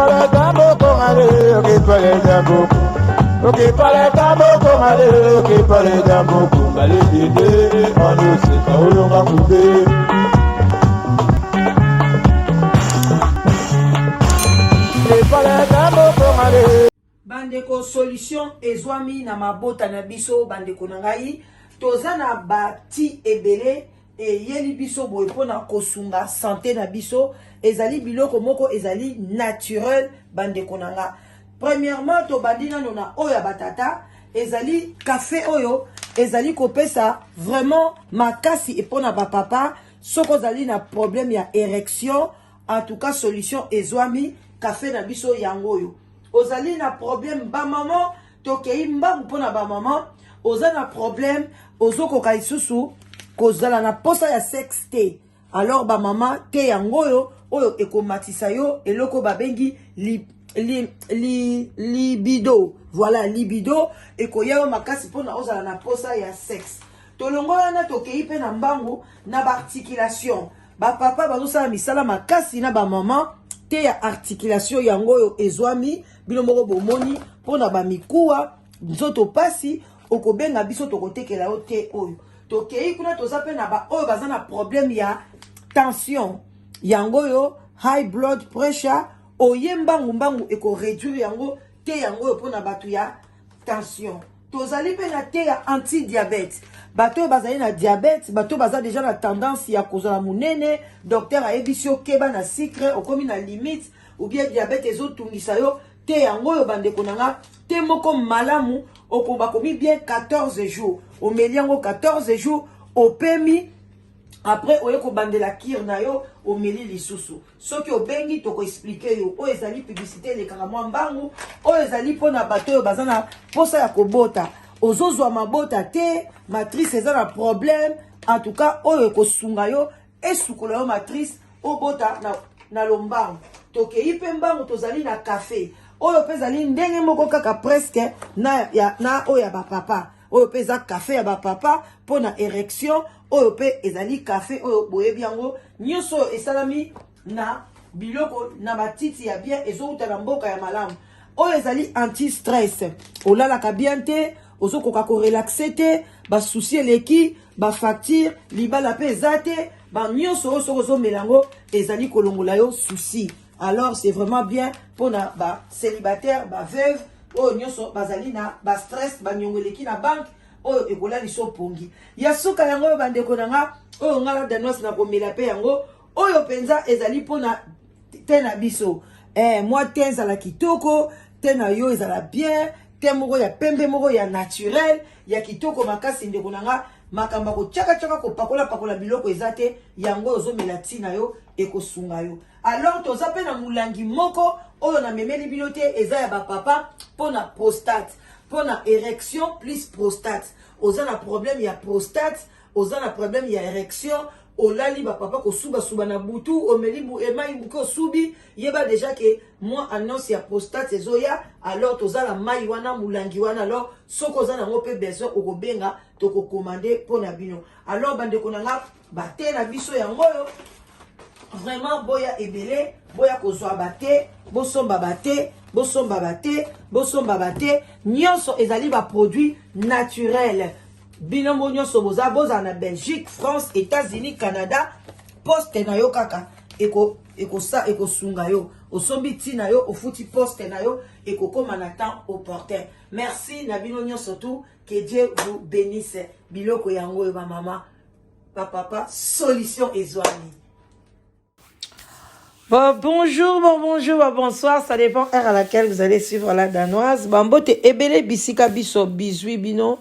parle tambo kongale, ok parle tambo. Ok parle tambo kongale, ok parle tambo kongale dede, on ose kaolonga kube. Ok parle tambo kongale. Bandeko solution ezwami na mabota na biso bandeko na ngai toza na bati ebele yeli biso boye pona kosunga santé na biso ezali biloko moko ezali naturel bandeko na nga. Premièrement to bandina nona oya batata ezali café oyo ezali kopesa vraiment makasi epona ba papa soko zali na problème ya érection en tout cas solution ezwami café na biso yango oyo. Ozali na problème ba maman tokei mbangu pona ba maman oza na problème ozoko kaisusu kozala na posa ya sexe te alors ba maman te yango oyo ekomatisa yo eloko babengi libido voilà libido ekoya makasi pona ozala na posa ya sexe tolongola na tokei pe na mbangu na ba articulation ba papa bazosala misala makasi na ba maman te ya articulation yango oyo ezwami bino moko bomoni pona ba mikuwa nzoto pasi okobenga biso tokotekela yo te oyo tokei kuna toza pe na ba oyo baza na problème ya tension yango oyo high blood pressure oye mbangu eko réduire yango te yango oyo pona bato ya tension tozali pe na te ya anti-diabète bato oyo bazali na diabète bato oyo baza déjà na tendance ya kozala munene docteur ayebisi okeba na sucre okomi na limite ou bien diabète ezotungisa yo te yango oyo bandeko na nga te moko malamu bakomi bien 14 jours omeli yango 14 jours opemi après oye kobandela kir na yo omeli lisusu soki obengi toko expliquer yo oyo ezali publicité elekaka mwa mbangu oyo ezali mpona bato oyo baza na posa ya kobota ozozwa mabota te matrice eza na problème en tout cas oyo ekosunga yo esukola yo matrice obota na lombangu tokei mpe mbangu tozali na café oyo pe ezali ndenge moko kaka presque na oyo ya bapapa oyo pe eza café ya bapapa mpona érection oyo pe ezali café oyo boyebi yango nyonso oyo esalami na biloko na matiti ya bien ezouta na mboka ya malamu oyo ezali anti-stress olalaka bien te ozokoka korelaxe te basusi eleki bafacture libala pe eza te banyonso oyo soko ozomela yango ezali kolongola yo susi alors c'est vraiment bien pour na ba célibataire ba veuve oyo nyonso bazali na ba stress banyongoleki na banque oyo ekola liso pongi ya suka yango oyo bandeko na nga oyo ngala danos na komela pe yango oyo penza ezali pona te na biso moi te ezala kitoko te na yo ezala bien te moko ya pembe moko ya naturel ya kitoko makasi ndeko na nga makamba ko chaka kopakola biloko eza te yango ozomela ntina yo ekosunga yo alors toza pe na mulangi moko oyo na memeli bino te eza ya bapapa pona prostate pona érection plus prostate oza na problème ya prostate oza na problème ya érection olali bapapa kosuba na butu omeli emai buko subi yeba déjà que moi annonce ya prostate ezoya alors toza la mai wana mulangi wana alors soko za nango pe besoin okobenga toko commander pona bino alors bandeko na nga bate na biso yango yo vraiment boya ebele boya kozwa bate bosomba bate nyonso ezali ba produit naturel binombo nyonso boza na Belgique France États-Unis Canada poste na yo kaka ekosunga yo osombi tina yo ofuti poste na yo ekokoma na temps opportun merci na bino nyonso tout que Dieu vous bénisse biloko yango yo ba mama ba papa solution ezwami. Bonjour, bonsoir, ça dépend heure à laquelle vous allez suivre la danoise. Bambote ebele bisika biso bizui bino.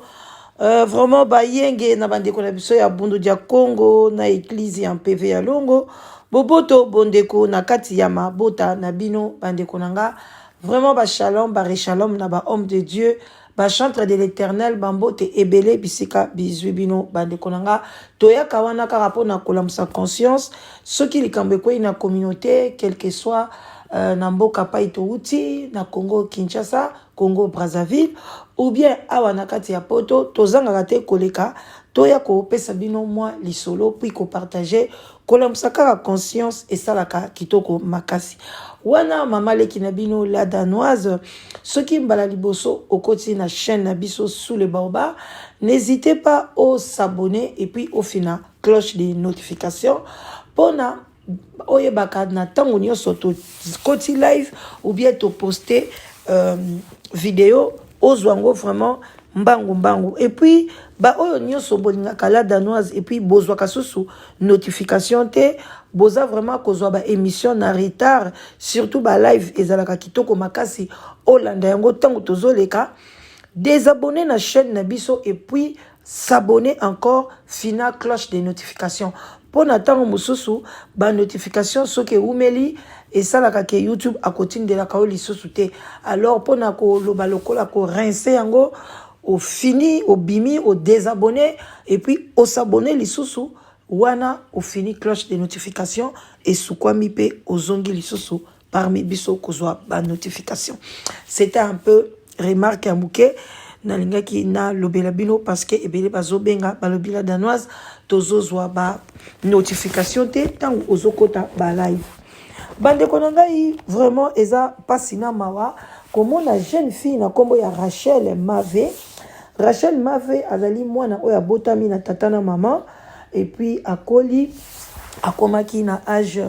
Vraiment bayenge na bandeko na biso ya bundu dia Congo na église en PV ya Longo. Boboto bondeko na kati ya mabota na bino bandeko nanga. Vraiment ba shalom, ba rechalom na ba homme de Dieu. Ba chantre de l'Éternel bambote ebele bisika bizui bino bandeko nanga. Toya kawana karapo na kolamsa conscience. Ce qui likambe kwa ina communauté quel que soit na mboka paito uti na Congo Kinshasa, Congo Brazzaville ou bien awa na kati ya poto tozanga te koleka toya ko pesa bino moi lisolo puis ko partager kolamusa kaka conscience esalaka kitoko makasi. Wana mama leki na bino la danoise, soki mbala liboso okoti na chaîne na biso sous le baobab, n'hésitez pas à s'abonner et puis au final cloche de notification pona oyebaka na tango nyonso to koti live ou bien to poster vidéo ozwango vraiment mbangu et puis ba oyo nyonso bolingaka la danoise et puis bozwaka susu notification te boza vraiment kozwa ba émission na retard surtout ba live ezalaka kitoko makasi olanda yango tango tozoleka désabonner na chaîne na biso et puis s'abonner encore fina cloche de notification pour n'attendre mususu ba notification soke umeli et ça la ke YouTube à côté de la kaoli sosute alors pour na ko loba lokola ko rincer yango au fini au bimi au désabonner et puis au s'abonner lisusu wana au fini cloche de notification et soukwami pe ozongi lisusu parmi biso kozwa ba notification. C'était un peu remarque à bouquet na linga ki na lobela bino parce que ebele bazobenga balobila danoise tozozwa ba notification te tango ozokota ba live bande konangai vraiment eza pasina mawa comme la jeune fille na kombo ya Rachel Mave azali mwana oya botami na tata na maman et puis akoli akomaki na âge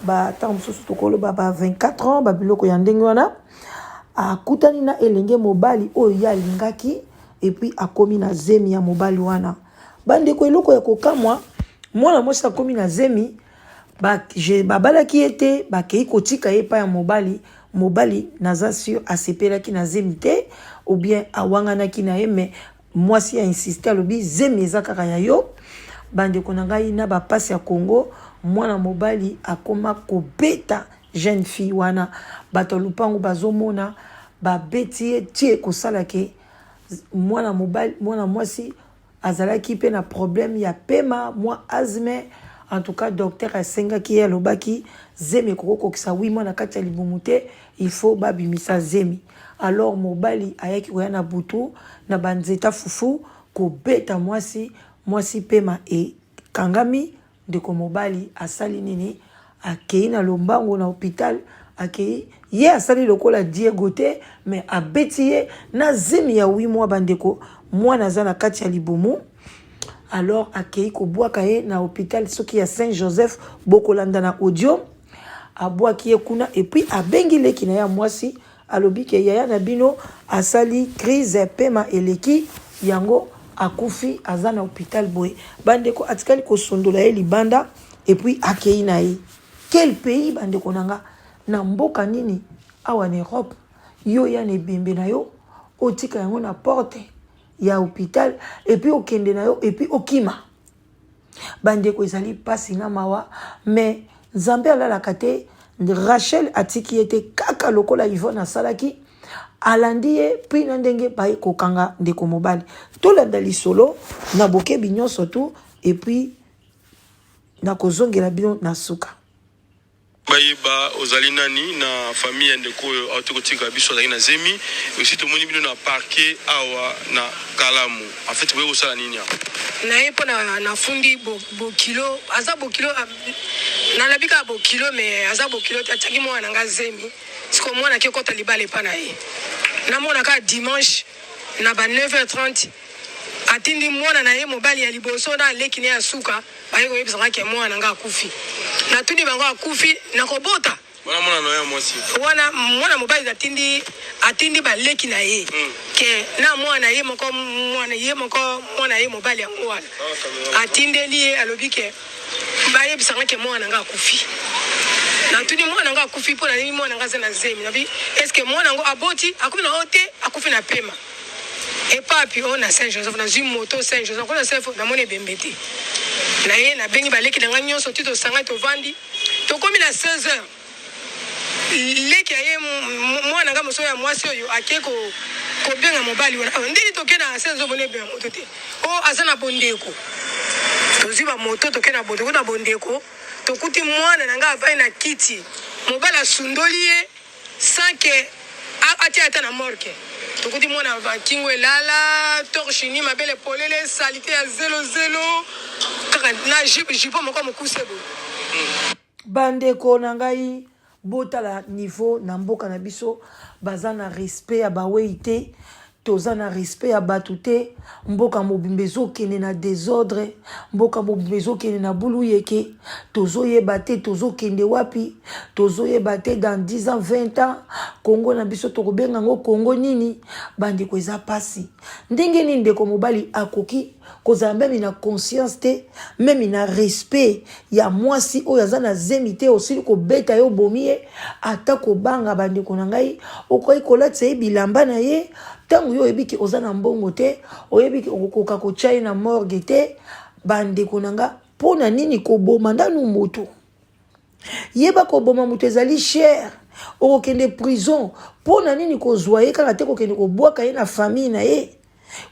ba tango soso tokolo ba 24 ans ba biloko ya ndenge wana akutani na elenge mobali oyo ya lingaki et puis akomi na zemi ya mobali wana bande ko eloko ya kokamwa mwana mosi akomi na zemi babalaki ete bakei kotika ye pa ya mobali naza sur asepelaki na zemi te ou bien awanganaki na ye mais mwasi a insisté alobi zemi eza kaka ya yo bande ko na ngai na bapasi ya Congo mwana mobali akoma kobeta jeune fille wana bato lupango bazomona babeti ye tie kosala ke mwana mwasi azalaki pe na problème ya pema mwa asthme en tout cas docteur asengaki ye alobaki zemi kokokisa 8 mois na kati ya libumu te il faut babimisa zemi alors mobali ayaki koya na butu na banzeta fufu kobeta mwasi pema e kangami ndeko mobali asali nini akei na lombango na hôpital akei ye asali lokola Diego te mais abeti ye na zemi ya 8 mois bandeko mwana aza na kati ya libumu alors akei kobwaka ye na hôpital soki ya Saint-Joseph bokolanda na audio abwaki ye kuna et puis abengi leki na ya mwasi alobi ke yaya na bino asali crise pema eleki yango akufi aza na hôpital boye bandeko atikali kosondola ye libanda et puis akei na ye quel pays bandeko nanga na mboka nini awa na Europe yo ya ne bembe na yo otika yango na porte ya hôpital et puis okende na yo et puis okima bandeko ezali pasi na mawa mais Nzambe alalaka te Rachel atiki ete kaka lokola Yvonne asalaki alandi ye puis na ndenge baye kokanga ndeko mobali tolanda lisolo na bokebi nyonso tu et puis na kozongela bino na suka bayeba ozali nani na famille ndeko oyo autokotika biso azali na zemi aussi tomoni bino na parquet awa na Kalamu en fait boye osala nini ya na yepo na fundi bo kilo aza bo kilo na labika bo kilo mais aza bo kilo ataki mwana nga zemi siko mwana ke kota libale pa na ye na mwana ka dimanche na ba 9h30 atindi mwana na ye mobali ya liboso na leki ne ya suka baye ko yebisa ke mwana nga akufi na tuni bango akufi na kobota mwana na ya mwasi wana mwana mobali atindi ba leki na ye ke na mwana ye moko mwana ye mobali yango wana atindeli ye alobi ke baye bisa ke mwana nga akufi na tuni mwana nga akufi pona ni mwana nga na zemi na bi est-ce que mwana ngo aboti akufi na hote akufi na pema et papi on a Saint-Joseph na zim moto Saint-Joseph on a Saint-Joseph na mone bembeti na ye na bengi baleki na nga nyonso tito sanga to vandi to komi na 16h leki ye mwana nga moso ya mwasi oyo akeko ko benga mobali wana ndini to kena senzo bone be moto te o azana bondeko to ziba moto to kena bondeko na bondeko to kuti mwana nanga avai na kiti mobala sundoli ye sanke atia ata na morke to kuti mwana vakingwe lala torche ni mabele polele salite ya 00 kaka na jipo moko mokuse bo bandeko na ngai botala niveau na mboka na biso baza na respect ya bawei te toza na respect ya bato te mboka mobimba ezokende na désordre mboka mobimba ezokende na bulu yeke tozoyeba te tozokende wapi tozoyeba te dans 10 ans 20 ans Congo na biso tokobenga yango Congo nini bandeko eza pasi ndenge nini ndeko mobali akoki kozala meme na conscience te meme na respect ya mwasi oyo aza na zemi te osili kobeta yo bomi ye ata kobanga bandeko na ngai okoki kolatisa ye bilamba na ye tango yo oyebi ke oza na mbongo te oyebi ke okokoka kotya ye na morgue te bandeko na nga mpona nini koboma ndanu moto yeba koboma moto ezali cher okokende prison mpona nini kozwa ye kaka te kokende kobwaka ye na famille na ye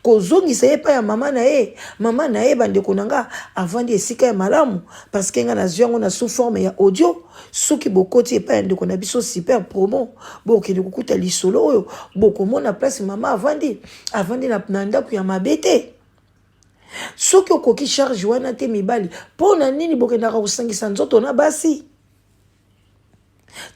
kozongisa ye pa ya mama na ye bandeko na nga avandi esika ya malamu parce que nga nazwi yango na sous forme ya audio soki bokoti epa ya ndeko na biso super promo bokende kokuta lisolo oyo bokomona place mama avandi na ndako ya mabe te soki okoki charge wana te mibali mpona nini bokendaka kosangisa nzoto na basi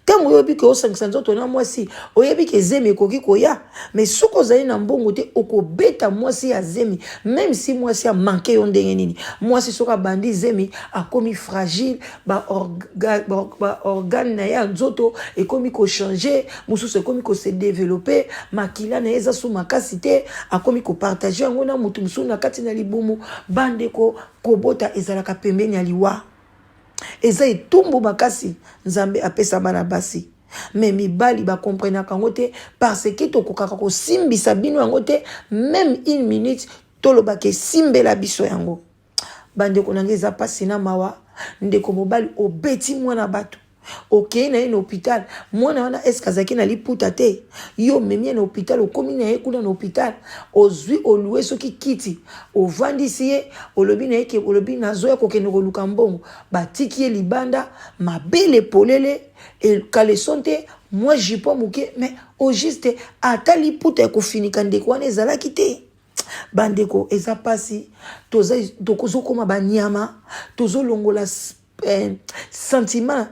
tango oyebi ke osangisa nzoto na mwasi oyebi ke zemi ekoki koya mais soki ozali na mbongo te okobeta mwasi ya zemi même si mwasi amanke yo ndenge nini mwasi soki abandi zemi akomi fragile organe na ye ya nzoto ekomi kochange mosusu ekomi kose développer makila na ye eza so makasi te akomi kopartage yango na motu mosusu na kati na libumu bandeko kobota ezalaka pembeni ya liwa eza etumbu makasi nzambe apesa bana basi me mibali bakomprenaka yango te parce que tokokaka kosimbisa bino yango te même une minute tolobaka esimbela biso yango bandeko na ngai eza pasi na mawa ndeko mobali obeti mwana bato okei na ye na hôpital mwana wana eske azalaki na liputa te yo memi ye na hôpital okomi na ye kuna na hôpital ozwi olue soki kiti ovandisi ye olobi na ye ke olobi nazoya kokende koluka mbongo batiki ye libanda mabele polele ekaleson te mwa jipo moke mais au juste ata liputa ekofinika ndeko wana ezalaki te bandeko eza pasi tozokoma banyama tozolongola sentiment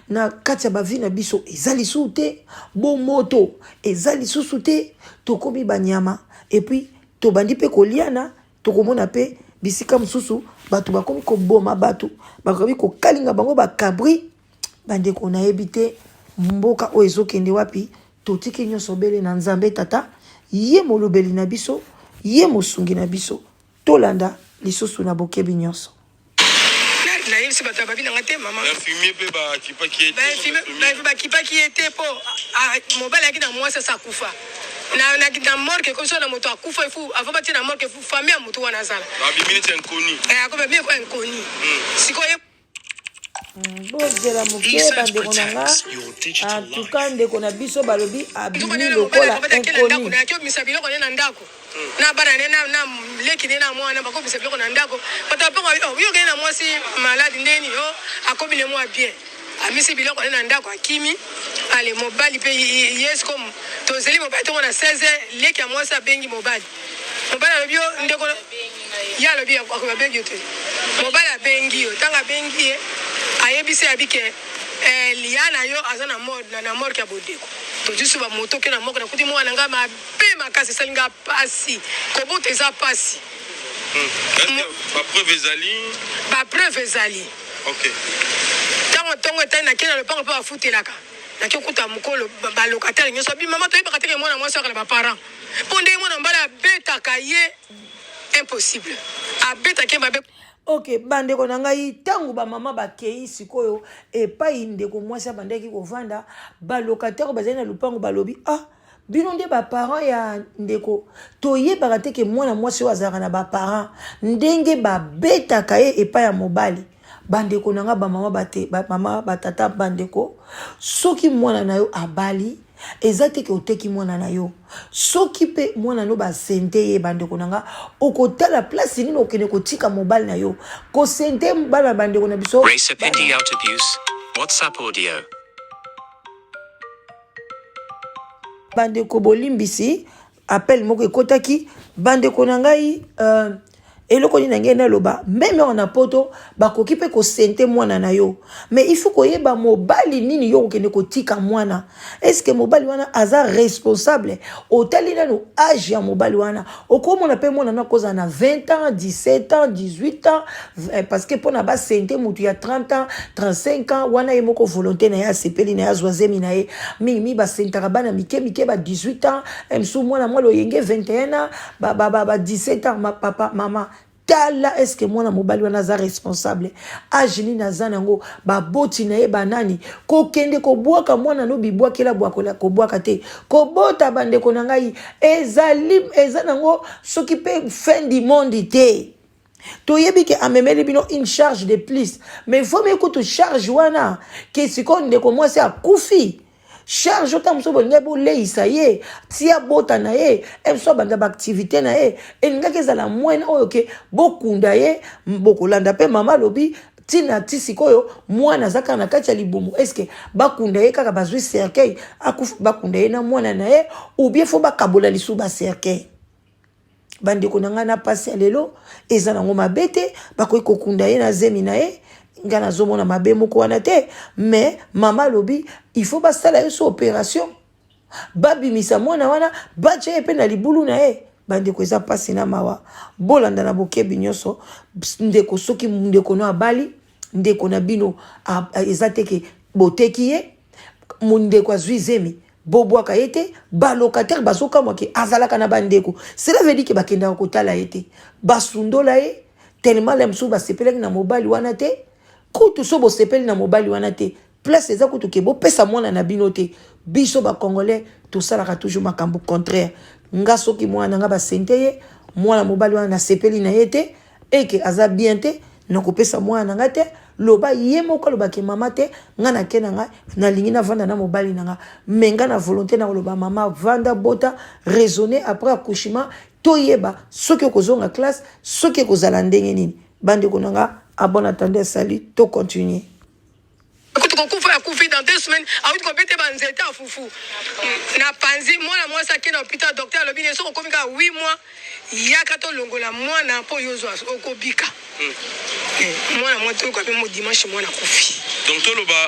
na kati ya bavi na biso eza lisusu te bomoto eza lisusu te tokomi banyama epuis tobandi mpe koliana tokomona mpe bisika mosusu bato bakomi koboma bato bakomi kokalinga bango bakabri bandeko nayebi te mboka oyo ezokende wapi totiki nyonso bele na nzambe tata ye molobeli na biso ye mosungi na biso tolanda lisusu na bokebi nyonso nayebisi bato ya babi nanga te mama infirmier mpe bakipaki bakipaki ye te mpo mobali ayaki na mwasi asa akufa na morke comme so na moto akufa ifu avant batie na morke ifu famille ya moto wana azala babimi neti inconi akobabimi eko inconi sikoye bozela moke bandeko na nga antuka ndeko na biso balobi abimi lokola inconi nakiomisa biloko ne na ndako na bana ne na leki ne na mwana bakomisa biloko na ndako bato baponga yokene na mwasi maladi ndeni yo akomile mwa bien amisi biloko ne na ndako akimi ale mobali mpe yes comme tozeli mobali tongo na 16 leki ya mwasi abengi mobali alobi yo ndeko ye alobi akobabengi yo te mobali abengi yo ntango abengi ye ayebisi abi ke liya na yo aza na morke ya bodeko tojusu bamoto ke na moko na kuti mwana nga mabe makasi esali nga pasi kobota eza pasi bapreuve ezali ntango etali nakei na lopango mpe bafutelaka naki okuta mokolo balokatele nyonso abi mama toyebaka teke mwana mwasi aka na baparent mpo ndenge mwana mobali abetaka ye impossible abetaka ye mabe ok bandeko na ngai tango bamama bakei sikoyo epai ndeko mwasi abandaki kovanda balokatero bazali na lupango balobi bino nde baparent ya ndeko toyebaka te ke mwana mwasi oyo azalaka na baparent ndenge babetaka ye epai ya mobali bandeko na nga bamama batata bandeko soki mwana na yo abali eza te ke oteki mwana na yo soki pe mwana no basente ye bandeko na nga okotala place nini okende kotika mobali na yo kosente bana bandeko na biso WhatsApp audio bandeko bolimbisi appel moko ekotaki bandeko na ngai eloko ni nange na loba même on a poto bakoki pe ko sente mwana na yo mais il faut koyeba mobali nini yo kende ko tika mwana est-ce que mobali wana aza responsable otali na no âge ya mobali wana okomona pe mwana na koza na 20 ans 17 ans 18 ans parce que pona ba sente mutu ya 30 ans 35 ans wana ye moko volonté na ya sepeli na ya zoazemi na ye mi ba sentaka bana mike ba 18 ans msu mwana mwa lo yenge 21 ans ba 17 ans ma papa mama tala est-ce que mwana mobali wana za responsable ajini na zanango ba boti na ye banani ko kende ko bwaka mwana no bibwakela bwakola ko bwaka te ko bota bande ko nangai ezanango soki pe fin du monde te to yebi ke amemeli bino une charge de plus mais faut me ko to charge wana ke sikonde ko moi c'est akufi charge autant so bonga bo leisa ye tia bota na ye so banda ba activité na ye engaka za la moine oyo ke bokunda ye bokolanda pe mama lobi tina tisikoyo mwana zaka na kati ya libumu est-ce que bakunda ye kaka bazwi cercueil akufu bakunda ye na mwana na ye ou bien faut bakabola lisu ba cercueil bande ko nanga na pasi lelo eza nango mabete bakoyi kokunda ye na zemi na ye ngana zomona mabe moko wana te mais mama lobi il faut basala yo so opération babimisa mwana wana bacha ye pe na libulu na ye bande ko eza pasi na mawa bolanda na bokebi nyonso ndeko soki ndeko no abali ndeko na bino eza teke boteki ye mundeko azwi zemi bobwaka yete ba locataire basoka mwake azalaka na bandeko cela veut dire que bakenda kotala yete basundola ye tellement lemsu basepeleki na mobali wana te kutu so bosepeli na mobali wana te place eza kutu ke bopesa mwana na bino te biso ba congolais tosalaka toujours makambo contraire nga soki mwana nga basente ye mwana mobali wana sepeli na ye te eke aza bien te nakopesa mwana nga te loba ye moko loba ke mama te nga na ke na nga na lingi na vanda na mobali na nga menga na volonté na loba mama vanda bota raisonner après accouchement to yeba soki kozonga classe soki kozala ndenge nini bande ko nga a bon attendez salut to continuer écoute qu'on couvre dans 2 semaines a eu qu'on bête banzete à foufou na panzi moi ça qui dans hôpital docteur le bien so ko komika 8 mois yaka to longola mwana po yozo okobika moi to ko pe mo dimanche moi na kofi donc to loba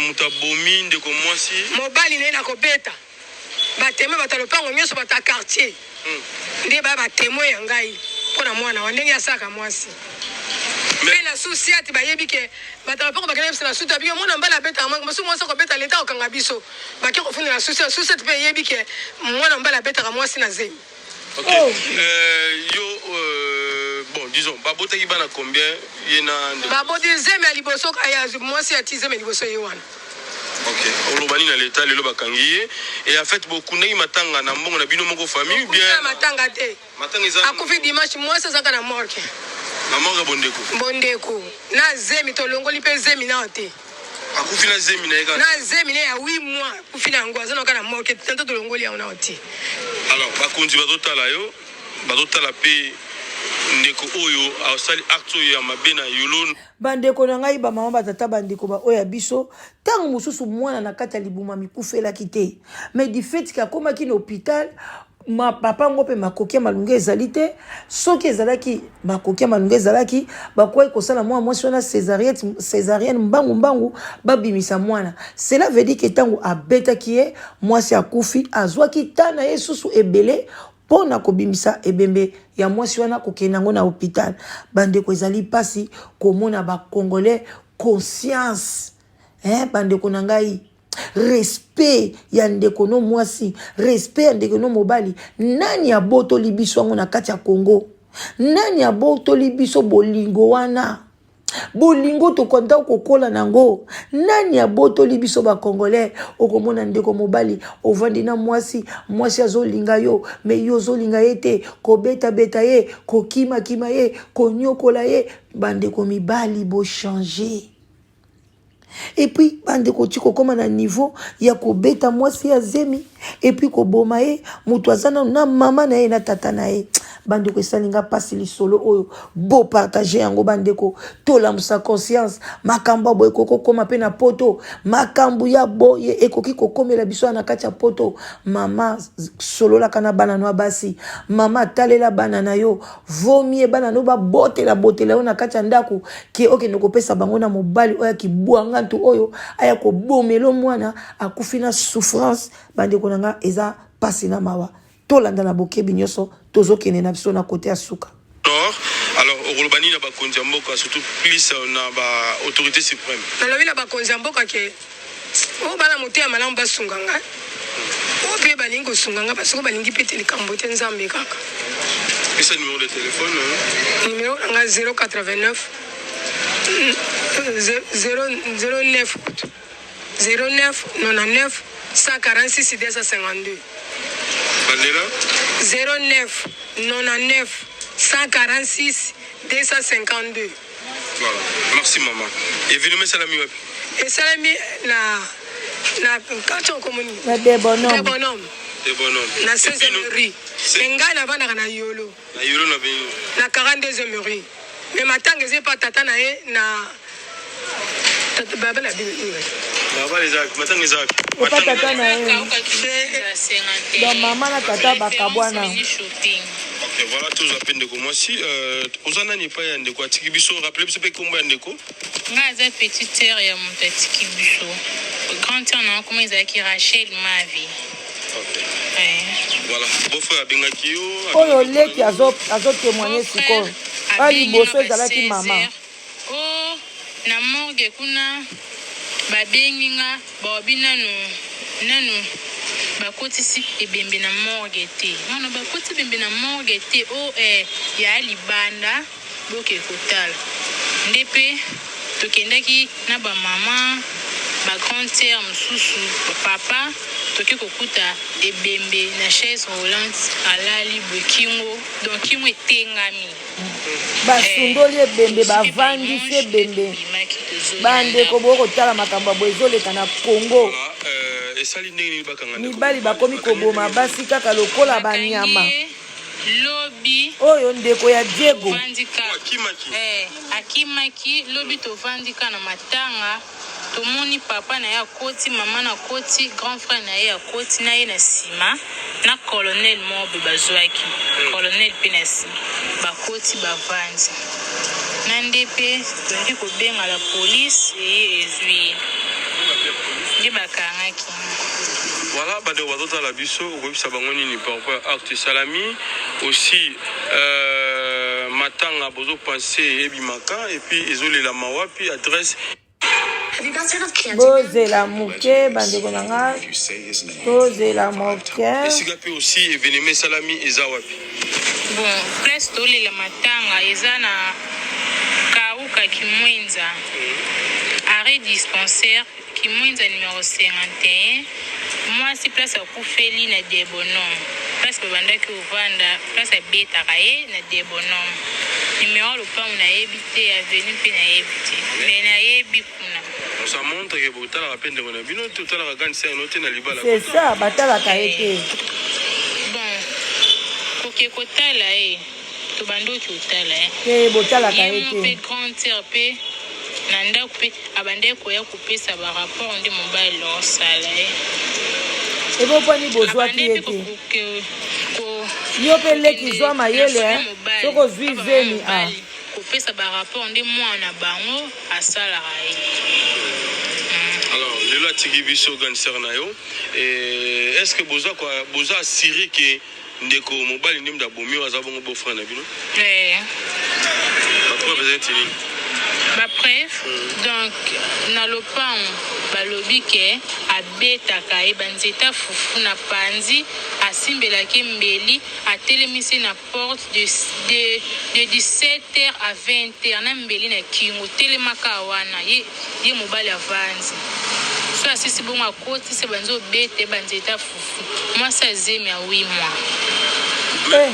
mutabomi ndeko mwasi mobali ne na ko beta bateme batalopango nyoso bata quartier ndi ba batemo ya ngai pona mwana wandenge asaka mwasi mais la société ba yebi ke batalopango bakene na suta bi mwana mbala beta masu mwasi ko beta leta okanga biso baki ko funa la société pe yebi ke mwana mbala beta ka mwasi na zemi. Ok. Yo bon disons babota ki bana combien yena babota zemi ali boso aya mwasi ati zemi ali boso yewana. Ok, olobani na l'état lelo bakangiye et en fait beaucoup ndeki matanga na mbongo na bino moko famille ou bien matanga te matanga eza akufi dimanche mwasi zaka na morke na morke bondeko na zemi to longoli pe zemi na te akufi na zemi na eka na zemi na ya 8 mois akufi na ngwaza na kana morke tento to longoli ya na te alors bakonzi bazotala yo bazotala pe ndeko oyo asali acte ya mabena yolo bandeko na ngai ba mama batata bandeko ba oya biso tangu mususu mwana na kati ya libuma mikufela kite mais du fait ka koma ki na hôpital ma papa ngope makokia malunge ezalite soki ezalaki makokia malunge ezalaki bakwai kosala mwa mwasi wana césarienne mbangu babimisa mwana cela veut dire que tangu abetaki ye mwasi akufi azwaki tana ye susu ebele pona kobimisa ebembe ya mwasi wana kokenango na hôpital bandeko ezali pasi komona ba congolais conscience bandeko na ngai respect ya ndeko no mwasi respect ya ndeko no mobali nani abotoli biso ngo na kati ya Congo nani abotoli biso bolingo wana bolingo to konta kokola nango nani abotoli biso ba congolais okomona ndeko mobali ovandi na mwasi azolinga yo me yo zolinga yete ko beta ye ko kima ye ko nyokola ye bandeko mibali bo changer. Et puis bandeko tiko koma na niveau ya ko beta mwasi ya zemi et puis ko boma ye mutu azana na mama na ye na tata na ye bandeko esalinga pasi lisolo oyo bo partager yango bandeko tola musa conscience makambo boye koko koma pe na poto makambo ya boye ekoki kokomela biso na kati ya poto mama solola kana bana no basi mama talela bana na yo vomie bana no ba botela yo na kati ya ndako ki okende kopesa bango na mobali oya ki bwanga ntu oyo aya ko bomelo mwana akufina souffrance bandeko nanga eza pasi na mawa tolanda na bokebi nyoso tozokende na biso na kote ya suka. Alors au Rolobani na bakonzi ya mboka surtout plus na ba autorité suprême nalobi na bakonzi ya mboka ke o bana mote ya malamu basunganga o pe balingi kosunganga parce que balingi pete likambo te nzambe kaka. Esa numéro de téléphone numéro nanga 089 09 99 146 252 09 99 146 252. Voilà. Merci maman. Et Villemé Salami wapi? Et Salami na quartier commune. Na de bonhomme. Na 16e rue. Enga na bana na yolo. Na yolo na bino. Na 42e rue. Mais matanga c'est pas tata na na tata baba la bino. Baba les ak, matanga les ak. Pas tata na donc maman na tata bakabwana. Ok, voilà tous à peine de commencer. Ozana n'est pas yande quoi. Tiki biso rappelez biso pe kombo yande ko. Ngaza petite sœur ya mon tiki biso. Grand sœur na comment ils aki Rachel ma vie. Ok. Voilà. Beau frère bengaki yo. Oyo leki azo témoigner siko. Ali boso ezalaki mama. Oh, na morgue kuna babenginga babina nanu bakotisi ebembe na morgue te wana bakoti bembe na morgue te o ya libanda boke kotala ndepe tokendaki na ba mama ba grande sœur mususu papa toki kokuta ebembe na chaise roulante alali bokingo donc kingo etengami basundoli ebembe bavandisi ebembe bandeko bokotala makambo bwezoleka na Congo. Mibali bakomi koboma basi kaka lokola banyama lobi oyo ndeko ya Diego akimaki lobi tovandika na matanga tomoni papa na ya koti mama na koti grand frère na ya koti na ye na sima na colonel mobe bazwaki colonel penasi bakoti bavandi na ndepe tondi kobenga la police eye ezwi bakangaki. Voilà, bande wazota la biso webisa bangoni ni par rapport acte salami aussi matanga bozo penser ebimaka et puis ezole la mawapi adresse bozela muke bande konanga bozela muke esigape aussi événement salami ezawapi bon place tole la matanga ezana kauka kimwenza arrêt dispensaire Kimwenza numéro 51. Moi, c'est place à Koufeli na Debonom. Place à Bandaki Ovanda, place à Betaraye na Debonom. Numéro le pas on a évité avenue pe na évité. Mais na ebikuna. Ça montre que botala la peine de mon abino total la gagne c'est noté na libala. C'est ça, batala kaete. Bon. Koke kotala to bando ki otala Ke botala kaete. Pe grand terpe. Nanda couper abande koya couper ça ba rapport ndi mobile lo sala et bon pani bozwa ki ete yo pe leki zwa mayele soko zwizeni couper ça ba rapport ndi mwana bango asala alors le la tigi biso ganser na yo et est-ce que boza quoi boza assuré que ndeko mobile ndi mda bomi waza bongo beau frère na bino pas trop besoin tini. Bref, donc na lopan balobi ke abetaka ebanzeta fufu na panzi asimbelaki mbeli atelemisi na porte de 17h à 20h na mbeli na kingo telemaka wana ye mobali avanzi so asisi bongo akoti se banzo bete banzeta fufu mwasi azemi ya 8 mois.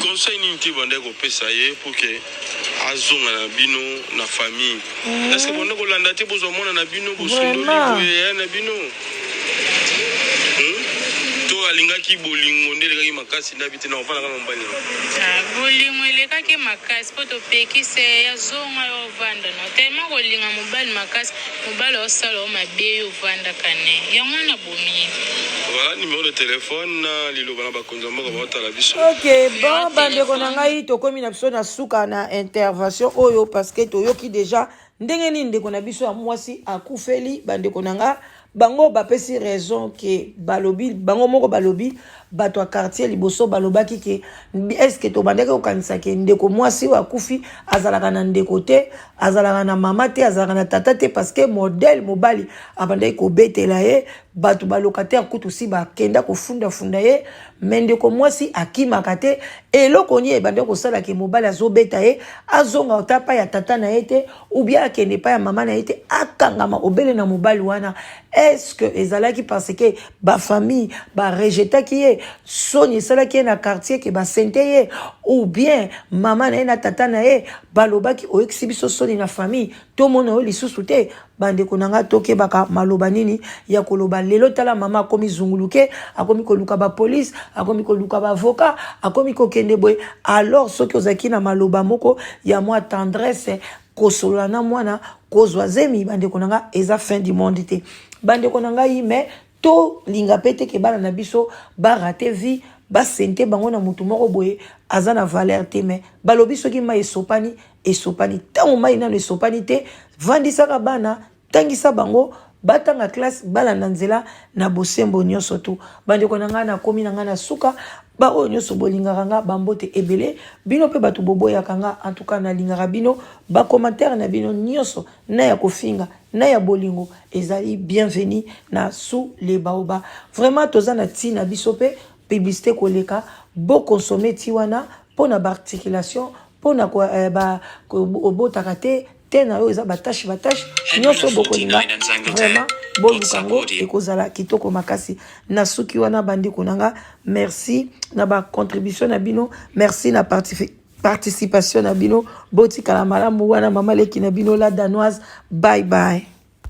Conseil ni nti bande ko pesa ye pour que azonga na bino na famille. Est-ce que bonne ko landa te bozo mona na bino bosundoli boye na bino? To alingaki bolingo nde lekaki makasi ndabi te na ofana kaka mobali bolingo elekaki makasi po topekise ya zonga yo ovanda no tema kolinga mobali makasi mobali osala o mabe yo ovandaka ne yango wana bomi. Voilà numéro de téléphone na liloba na bakonza moko baotala biso. Ok, bon bandeko na ngai tokomi na biso na suka na intervention oyo parce que toyoki déjà ndenge nini ndeko na biso ya mwasi akufeli bandeko na nga bango bapesi raison ke balobi bango moko balobi bato ya quartier liboso balobaki ke est-ce que tobandaki kokanisa ke ndeko mwasi wa kufi azalaka na ndeko te azalaka na mama te azalaka na tata te parce que modèle mobali abandaki kobetela ye bato balocataire kutu si bakenda kofunda ye mais ndeko mwasi akimaka te eloko ni ebandaki kosala ke mobali azobeta ye azonga otapa ya tata na ye te ou bien akende pa ya mama na ye te akangama obele na mobali wana. Est-ce que ezalaki parce que ba famille ba rejetaki ye soni esalaki ye na quartier ke basente ye ou bien mama na ye na tata na ye balobaki oyekisi biso soni na famille tomona oyo lisusu te bandeko na nga tokebaka maloba nini ya koloba lelo tala mama akomi zunguluke akomi koluka ba police akomi koluka ba avocat akomi kokende boye alors soki ozaki na maloba moko ya mwa tendresse kosolola na mwana kozwa zemi bandeko na nga eza fin du monde te bandeko na nga yi mais to linga pete ke bana na biso ba rater vie ba sente bango na mutu moko boye azana valeur te mais balobi soki mai esopani tango mai na esopani te vandisaka bana tangisa bango batanga classe bala na nzela na bosembo nyonso tu bandeko na nga na komi na nga na suka ba oyo nyonso bolingaka nga bambote ebele bino pe bato boboyaka nga en tout cas na lingaka bino ba commentaire na bino nyonso na ya kofinga na ya bolingo ezali bienvenue na sous les baobas vraiment toza na ti na biso pe publicité koleka bo consommer ti wana pona ba articulation pona ko ba obotaka te na yo eza batache nyonso bokolinga vraiment bolukango ekozala kitoko makasi na suki wana bandeko nanga merci na ba contribution na bino merci na participation na bino botikala malamu wana mama leki na bino la danoise bye bye.